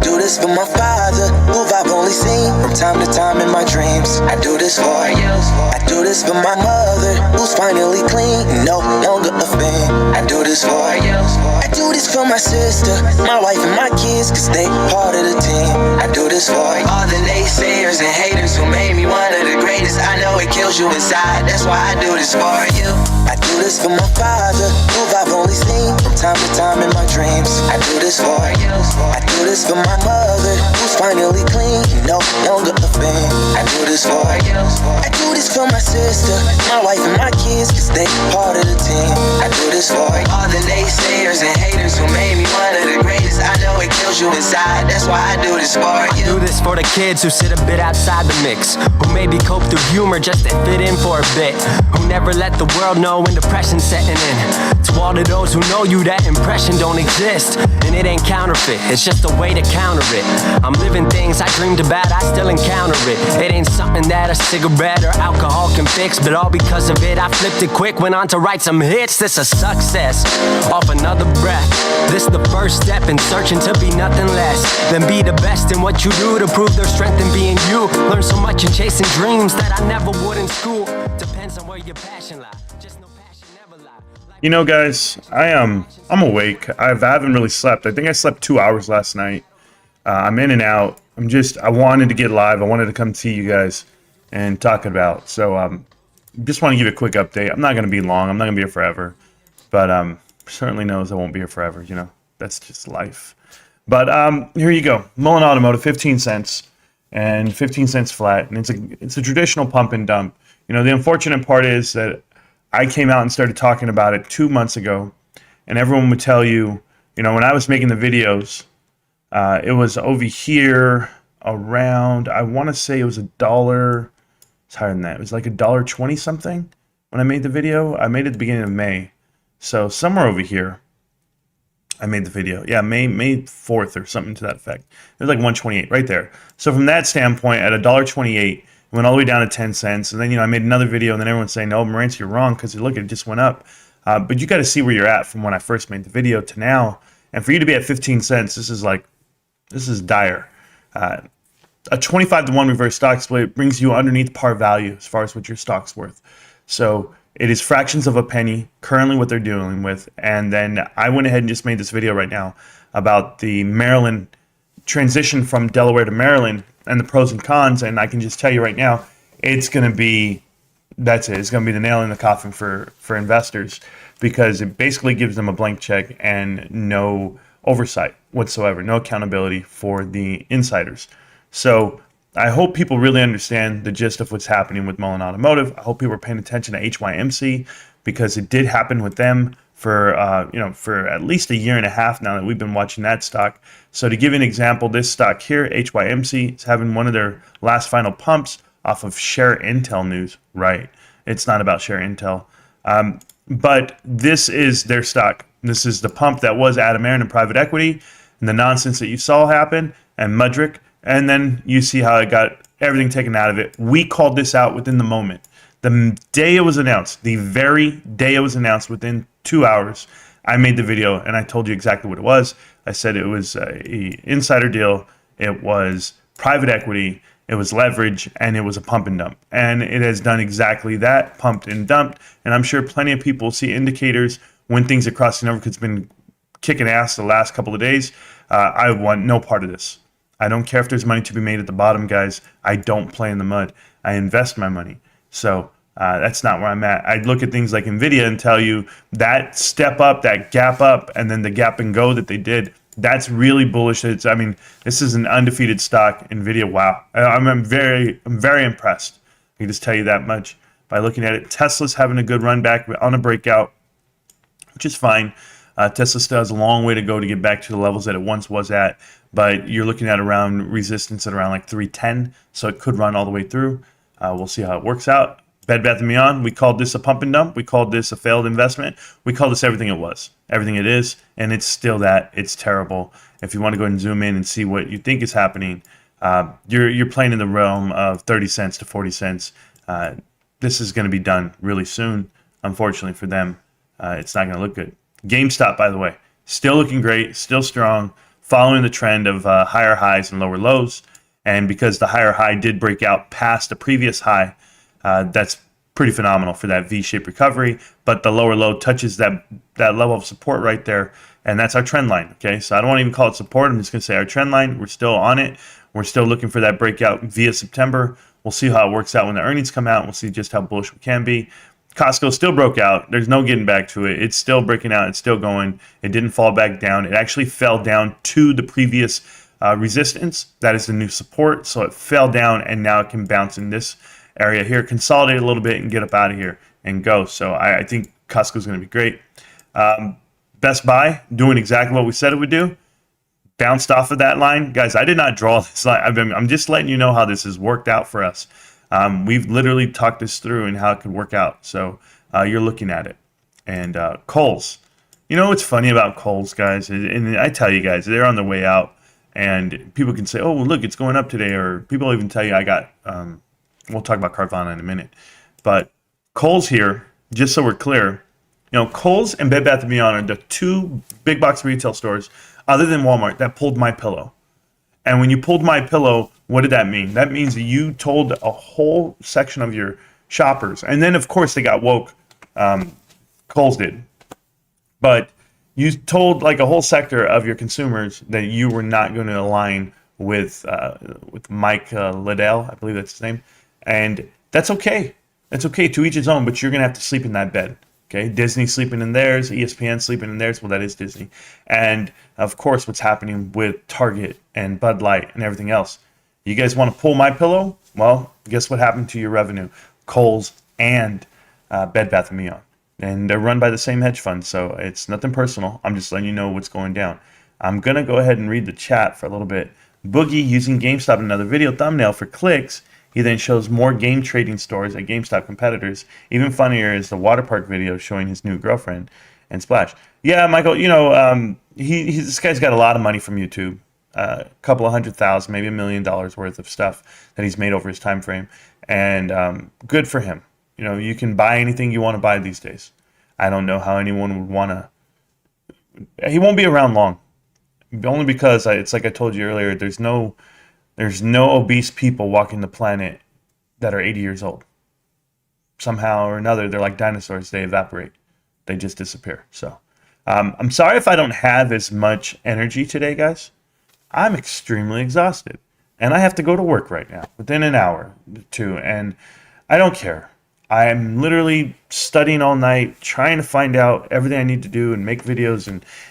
do this for my father, who I've only seen from time to time in my dreams. I do this for you. I do this for my mother, who's finally clean, no longer a fan. I do this for you. I do this for my sister, my wife and my kids, cause they part of the team. I do this for all the naysayers and haters who made me one of the greatest. I know it kills you inside, that's why I do this for you. I do this for my father, who I've only seen from time to time in my dreams. I do this for you. I do this for my mother, who's finally clean, no longer a fan. I do this for you. I do this for my sister, my wife and my kids, cause they part of the team. I do this for all the naysayers and haters who made me one of the greatest. I know it kills you inside, that's why I do this for you. I do this for the kids who sit a bit outside the mix, who maybe cope through humor just to fit in for a bit, who never let the world know when depression's setting in. To all of those who know you, that impression don't exist, and it ain't counterfeit, it's just a way to counter it. I'm living things I dreamed about, I still encounter it. It ain't something that a cigarette or alcohol can fix, but all because of it I flipped it quick, went on to write some hits. This a success off another breath. This the first step in searching to be nothing less than be the best in what you do, to prove their strength in being you. Learn so much in chasing dreams that I never would in school. Depends on where your passion lies. Just no passion never lie. You know, guys, I'm awake. I haven't really slept. I think I slept 2 hours last night. I'm in and out. I wanted to get live. I wanted to come see you guys and talk about. So just want to give you a quick update. I'm not going to be long. I'm not going to be here forever. But certainly knows I won't be here forever. You know, that's just life. But here you go. MULN Automotive, 15 cents. And 15 cents flat. And it's a traditional pump and dump. You know, the unfortunate part is that I came out and started talking about it 2 months ago. And everyone would tell you, you know, when I was making the videos, it was over here around, I want to say it was $1. It's higher than that. It was like $1.20 something when I made the video. I made it at the beginning of May. So somewhere over here, I made the video. Yeah, May 4th or something to that effect. It was like 128 right there. So from that standpoint, at $1.28, it went all the way down to 10 cents. And then, you know, I made another video, and then everyone's saying, no, Marantz, you're wrong, because look, it just went up. But you got to see where you're at from when I first made the video to now. And for you to be at 15 cents, this is dire. A 25-to-1 reverse stock split brings you underneath par value as far as what your stock's worth. So it is fractions of a penny, currently what they're dealing with. And then I went ahead and just made this video right now about the Maryland transition from Delaware to Maryland and the pros and cons. And I can just tell you right now, it's going to be, that's it. It's going to be the nail in the coffin for investors, because it basically gives them a blank check and no oversight whatsoever, no accountability for the insiders. So I hope people really understand the gist of what's happening with MULN Automotive. I hope people are paying attention to HYMC, because it did happen with them for for at least a year and a half now that we've been watching that stock. So to give you an example, this stock here, HYMC, is having one of their last final pumps off of Share Intel news. Right, it's not about Share Intel, but this is their stock. This is the pump that was Adam Aaron and private equity, and the nonsense that you saw happen, and Mudrick. And then you see how it got everything taken out of it. We called this out within the moment. The day it was announced, the very day it was announced, within 2 hours, I made the video and I told you exactly what it was. I said it was an insider deal, it was private equity, it was leverage, and it was a pump and dump. And it has done exactly that, pumped and dumped. And I'm sure plenty of people see indicators when things are crossing over, because it's been kicking ass the last couple of days. I want no part of this. I don't care if there's money to be made at the bottom, guys. I don't play in the mud. I invest my money. So that's not where I'm at. I'd look at things like NVIDIA and tell you that step up, that gap up, and then the gap and go that they did, that's really bullish. I mean, this is an undefeated stock, NVIDIA. Wow. I'm very impressed. I can just tell you that much by looking at it. Tesla's having a good run back on a breakout, which is fine. Tesla still has a long way to go to get back to the levels that it once was at, but you're looking at around resistance at around like 310, so it could run all the way through. We'll see how it works out. Bed Bath & Beyond, we called this a pump and dump. We called this a failed investment. We called this everything it was, everything it is, and it's still that. It's terrible. If you want to go and zoom in and see what you think is happening, you're playing in the realm of 30 cents to 40 cents. This is going to be done really soon. Unfortunately for them, it's not going to look good. GameStop, by the way, still looking great, still strong. following the trend of higher highs and lower lows. And because the higher high did break out past the previous high, that's pretty phenomenal for that V-shaped recovery. But the lower low touches that level of support right there, and that's our trend line. Okay, so I don't want to even call it support. I'm just going to say our trend line. We're still on it. We're still looking for that breakout via September. We'll see how it works out when the earnings come out. We'll see just how bullish we can be. Costco still broke out. There's no getting back to it. It's still breaking out. It's still going. It didn't fall back down. It actually fell down to the previous resistance. That is the new support. So it fell down, and now it can bounce in this area here, consolidate a little bit, and get up out of here and go. So I think Costco is going to be great. Best Buy doing exactly what we said it would do. Bounced off of that line. Guys, I did not draw this line. I'm just letting you know how this has worked out for us. We've literally talked this through and how it could work out. So you're looking at it. And Kohl's. You know what's funny about Kohl's, guys? And I tell you guys, they're on their way out. And people can say, oh, well, look, it's going up today. Or people even tell you I got, we'll talk about Carvana in a minute. But Kohl's here, just so we're clear, you know, Kohl's and Bed Bath & Beyond are the two big box retail stores other than Walmart that pulled MyPillow. And when you pulled MyPillow, what did that mean? That means that you told a whole section of your shoppers, and then of course they got woke. Kohl's did, but you told like a whole sector of your consumers that you were not going to align with Mike Liddell, I believe that's his name, and that's okay. That's okay, to each his own. But you're going to have to sleep in that bed. Okay, Disney sleeping in theirs, ESPN sleeping in theirs. Well, that is Disney. And, of course, what's happening with Target and Bud Light and everything else. You guys want to pull MyPillow? Well, guess what happened to your revenue? Kohl's and Bed Bath & Beyond. And they're run by the same hedge fund, so it's nothing personal. I'm just letting you know what's going down. I'm going to go ahead and read the chat for a little bit. Boogie using GameStop in another video thumbnail for clicks. He then shows more game trading stores at GameStop competitors. Even funnier is the water park video showing his new girlfriend and Splash. Yeah, Michael, you know, this guy's got a lot of money from YouTube. A couple of $100,000, maybe $1 million worth of stuff that he's made over his time frame. And good for him. You know, you can buy anything you want to buy these days. I don't know how anyone would want to. He won't be around long. Only because, it's like I told you earlier, there's no obese people walking the planet that are 80 years old. Somehow or another, they're like dinosaurs. They evaporate. They just disappear. So I'm sorry if I don't have as much energy today, guys. I'm extremely exhausted. And I have to go to work right now within an hour or two. And I don't care. I'm literally studying all night, trying to find out everything I need to do and make videos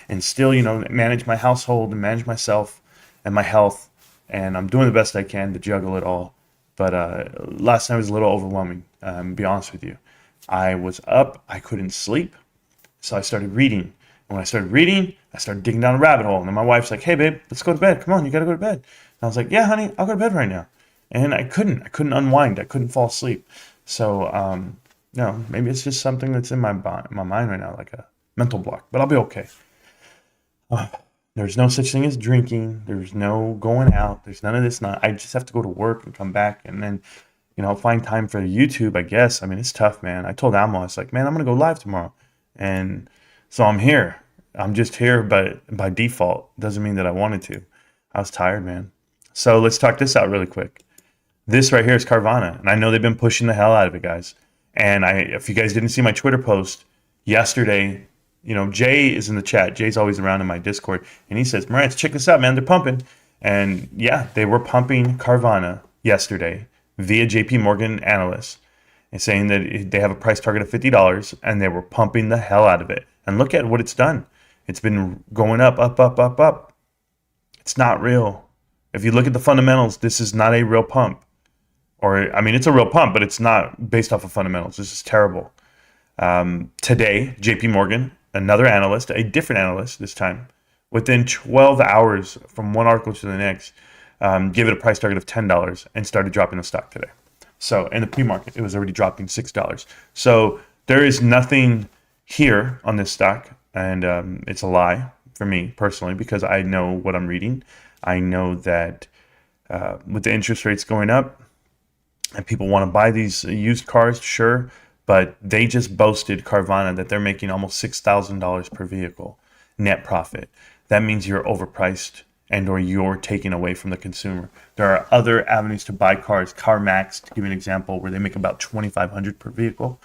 and still, you know, manage my household and manage myself and my health. And I'm doing the best I can to juggle it all. But last night was a little overwhelming, to be honest with you. I was up. I couldn't sleep. So I started reading. And when I started reading, I started digging down a rabbit hole. And then my wife's like, hey, babe, let's go to bed. Come on, you got to go to bed. And I was like, yeah, honey, I'll go to bed right now. And I couldn't unwind. I couldn't fall asleep. So, no, maybe it's just something that's in my mind right now, like a mental block. But I'll be okay. There's no such thing as drinking. There's no going out. There's none of this. I just have to go to work and come back and then, you know, find time for YouTube, I guess. I mean, it's tough, man. I told Almo, I was like, man, I'm going to go live tomorrow. And so I'm here. I'm just here, but by default. Doesn't mean that I wanted to. I was tired, man. So let's talk this out really quick. This right here is Carvana. And I know they've been pushing the hell out of it, guys. And if you guys didn't see my Twitter post yesterday, you know, Jay is in the chat. Jay's always around in my Discord. And he says, Marantz, check this out, man. They're pumping. And yeah, they were pumping Carvana yesterday via JP Morgan analysts and saying that they have a price target of $50 and they were pumping the hell out of it. And look at what it's done. It's been going up, up, up, up, up. It's not real. If you look at the fundamentals, this is not a real pump. Or, I mean, it's a real pump, but it's not based off of fundamentals. This is terrible. Today, JP Morgan, another analyst, a different analyst this time, within 12 hours from one article to the next, gave it a price target of $10 and started dropping the stock today. So in the pre-market, it was already dropping $6. So there is nothing here on this stock, and it's a lie for me personally because I know what I'm reading. I know that with the interest rates going up and people want to buy these used cars, sure, but they just boasted Carvana that they're making almost $6,000 per vehicle net profit. that means you're overpriced and or you're taking away from the consumer. There are other avenues to buy cars. CarMax, to give you an example, where they make about $2,500 per vehicle.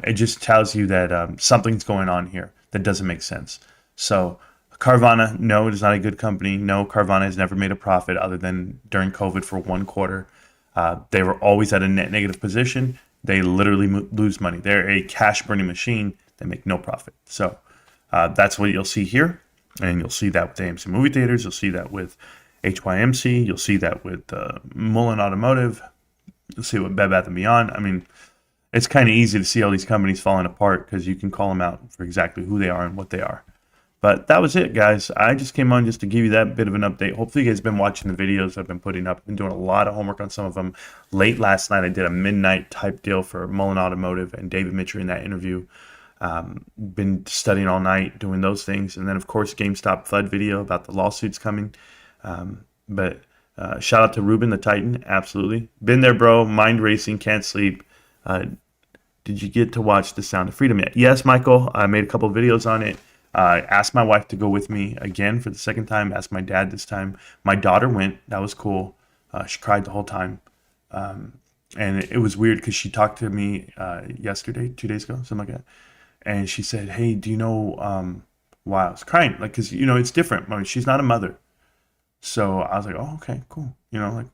It just tells you that something's going on here that doesn't make sense. So Carvana, no, it is not a good company. No, Carvana has never made a profit other than during COVID for one quarter. They were always at a net negative position. They literally lose money. They're a cash burning machine. They make no profit. So that's what you'll see here. And you'll see that with AMC movie theaters. You'll see that with HYMC. You'll see that with MULN Automotive. You'll see it with Bed Bath & Beyond. I mean, it's kind of easy to see all these companies falling apart because you can call them out for exactly who they are and what they are. But that was it, guys. I just came on just to give you that bit of an update. Hopefully you guys have been watching the videos I've been putting up. I've been doing a lot of homework on some of them. Late last night, I did a midnight type deal for MULN Automotive and David Mitchell in that interview. Been studying all night, doing those things. And then, of course, GameStop FUD video about the lawsuits coming. But shout out to Ruben the Titan. Absolutely. Been there, bro. Mind racing. Can't sleep. Did you get to watch The Sound of Freedom yet? Yes, Michael. I made a couple of videos on it. Asked my wife to go with me again for the second time. Asked my dad this time. My daughter went. That was cool. She cried the whole time. And it was weird because she talked to me yesterday, 2 days ago, something like that. And she said, hey, do you know why I was crying? Like, because, you know, it's different. I mean, she's not a mother. So I was like, oh, okay, cool. You know, like,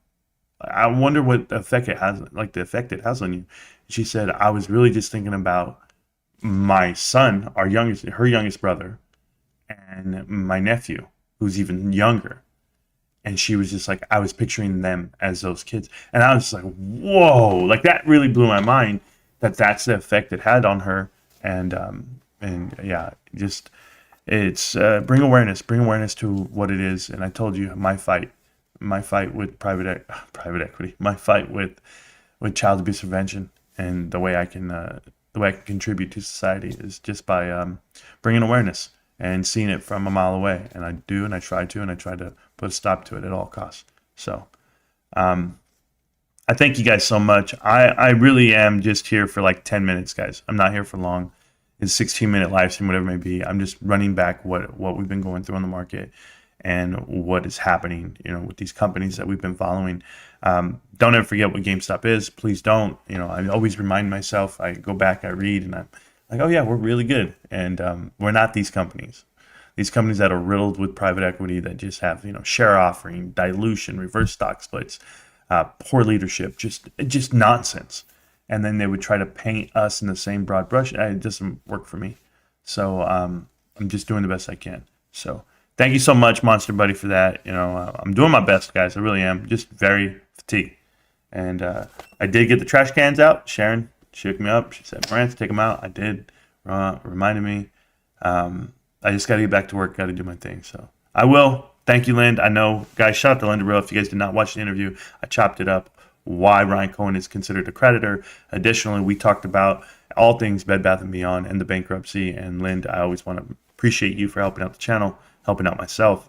I wonder what effect it has, like the effect it has on you. She said, I was really just thinking about my son, her youngest brother, and my nephew, who's even younger. And she was just like, I was picturing them as those kids. And I was just like, whoa, like that really blew my mind that that's the effect it had on her. And yeah, just, it's, bring awareness to what it is. And I told you my fight with private equity, my fight with child abuse prevention, and the way I can contribute to society is just by bringing awareness and seeing it from a mile away. And I do, and I try to put a stop to it at all costs. So I thank you guys so much. I really am just here for like 10 minutes, guys. I'm not here for long. It's a 16-minute live stream, whatever it may be. I'm just running back what we've been going through on the market and what is happening, you know, with these companies that we've been following. Don't ever forget what GameStop is. Please don't. You know, I always remind myself. I go back, I read, and I'm like, oh yeah, we're really good. And we're not these companies. These companies that are riddled with private equity that just have, you know, share offering, dilution, reverse stock splits, poor leadership, just nonsense. And then they would try to paint us in the same broad brush. It doesn't work for me. So I'm just doing the best I can. So thank you so much, Monster Buddy, for that. You know, I'm doing my best, guys. I really am. Just very fatigued. And I did get the trash cans out. Sharon shook me up. She said, Marantz, take them out. I did. Reminded me. I just got to get back to work. Got to do my thing. So I will. Thank you, Lind. I know, guys, shout out to Linda Rowe. If you guys did not watch the interview, I chopped it up. Why Ryan Cohen is considered a creditor. Additionally, we talked about all things Bed Bath & Beyond and the bankruptcy. And Lind, I always want to appreciate you for helping out the channel, helping out myself.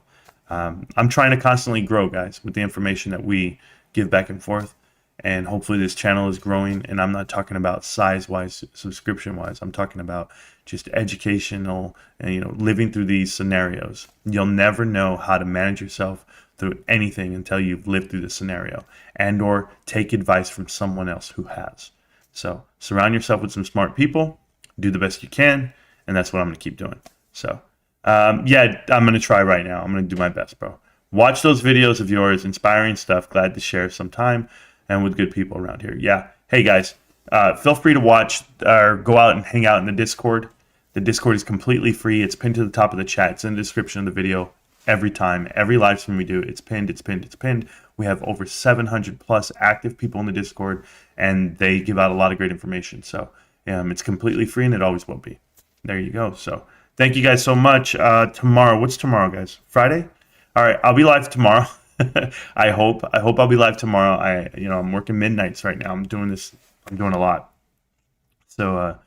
I'm trying to constantly grow, guys, with the information that we give back and forth. And hopefully this channel is growing. And I'm not talking about size-wise, subscription-wise. I'm talking about just educational and, you know, living through these scenarios. You'll never know how to manage yourself through anything until you've lived through the scenario and or take advice from someone else who has. So surround yourself with some smart people, do the best you can, and that's what I'm going to keep doing. So yeah, I'm going to try right now. I'm going to do my best, bro. Watch those videos of yours, inspiring stuff. Glad to share some time and with good people around here. Yeah. Hey, guys, feel free to watch or go out and hang out in the Discord. The Discord is completely free. It's pinned to the top of the chat. It's in the description of the video. Every time, every live stream we do, it's pinned. We have over 700 plus active people in the Discord, and they give out a lot of great information. So it's completely free, and it always will be. There you go. So thank you guys so much. Tomorrow, what's tomorrow, guys? Friday? All right, I'll be live tomorrow. I hope I'll be live tomorrow. I'm working midnights right now. I'm doing a lot. So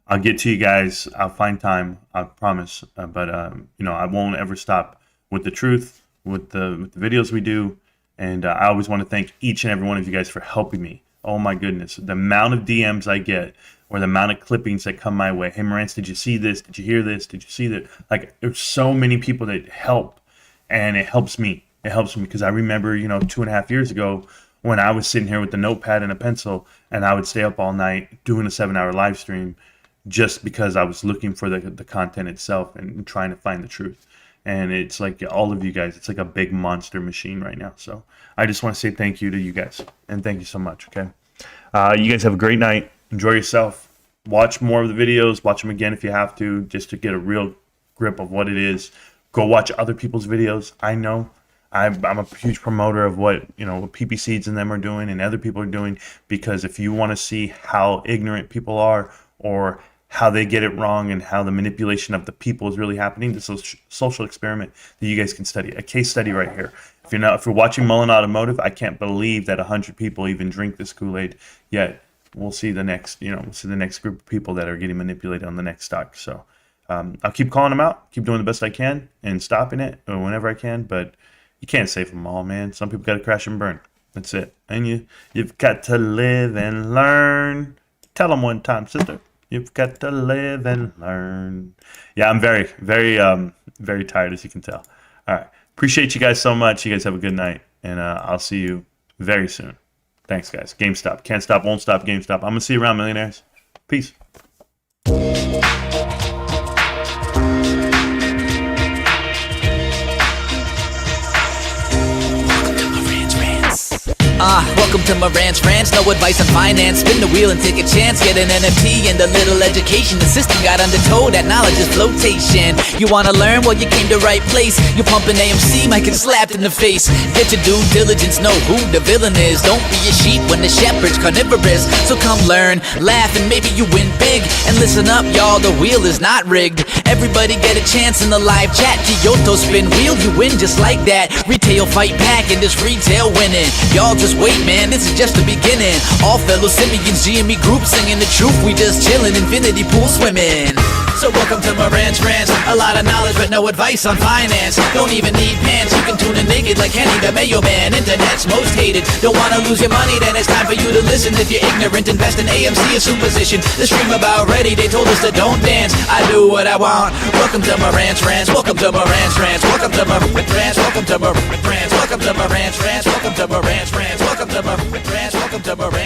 I'll get to you guys. I'll find time. I promise. But I won't ever stop with the truth, with the videos we do. And I always want to thank each and every one of you guys for helping me Oh my goodness, the amount of DMs I get or the amount of clippings that come my way. Hey, Marantz, did you see this? Did you hear this? Did you see that? Like, there's so many people that help, and it helps me. It helps me because I remember, 2.5 years ago when I was sitting here with a notepad and a pencil, and I would stay up all night doing a 7-hour live stream just because I was looking for the content itself and trying to find the truth. And it's like all of you guys, it's like a big monster machine right now. So I just want to say thank you to you guys, and thank you so much. Okay, you guys have a great night. Enjoy yourself. Watch more of the videos. Watch them again if you have to, just to get a real grip of what it is. Go watch other people's videos. I know I'm a huge promoter of what PP Seeds and them are doing and other people are doing, because if you want to see how ignorant people are or how they get it wrong and how the manipulation of the people is really happening, this is a social experiment that you guys can study. A case study right here. If you're watching MULN Automotive, I can't believe that 100 people even drink this Kool-Aid yet. We'll see the next, we'll see the next group of people that are getting manipulated on the next stock. So I'll keep calling them out, keep doing the best I can, and stopping it whenever I can. But you can't save them all, man. Some people got to crash and burn. That's it. And you've got to live and learn. Tell them one time, sister. You've got to live and learn. Yeah, I'm very, very, very tired, as you can tell. All right. Appreciate you guys so much. You guys have a good night, and I'll see you very soon. Thanks, guys. GameStop. Can't stop, won't stop, GameStop. I'm going to see you around, millionaires. Peace. Welcome to Marantz Rantz, no advice on finance. Spin the wheel and take a chance. Get an NFT and a little education. The system got undertow, that knowledge is flotation. You wanna learn? Well, you came to right place. You're pumping AMC, might get slapped in the face. Get your due diligence, know who the villain is. Don't be a sheep when the shepherd's carnivorous. So come learn, laugh, and maybe you win big. And listen up, y'all, the wheel is not rigged. Everybody get a chance in the live chat. Kyoto spin wheel, you win just like that. Retail fight back and this retail winning. Y'all just wait, man, this is just the beginning. All fellow simians, GME group singing the truth. We just chillin', infinity pool swimming. So welcome to Marantz Rantz. A lot of knowledge but no advice on finance. Don't even need pants, you can tune in naked like Henny the Mayo Man. Internet's most hated. Don't wanna lose your money, then it's time for you to listen. If you're ignorant, invest in AMC, a superstition. The stream about ready, they told us to don't dance. I do what I want. Welcome to Marantz Rantz. Welcome to Marantz Rantz. Welcome to Marantz Rantz. Welcome to Marantz Rantz. Welcome to Marantz Rantz. Welcome to Marantz Rantz. Welcome to Marantz Rantz. Welcome to Marantz.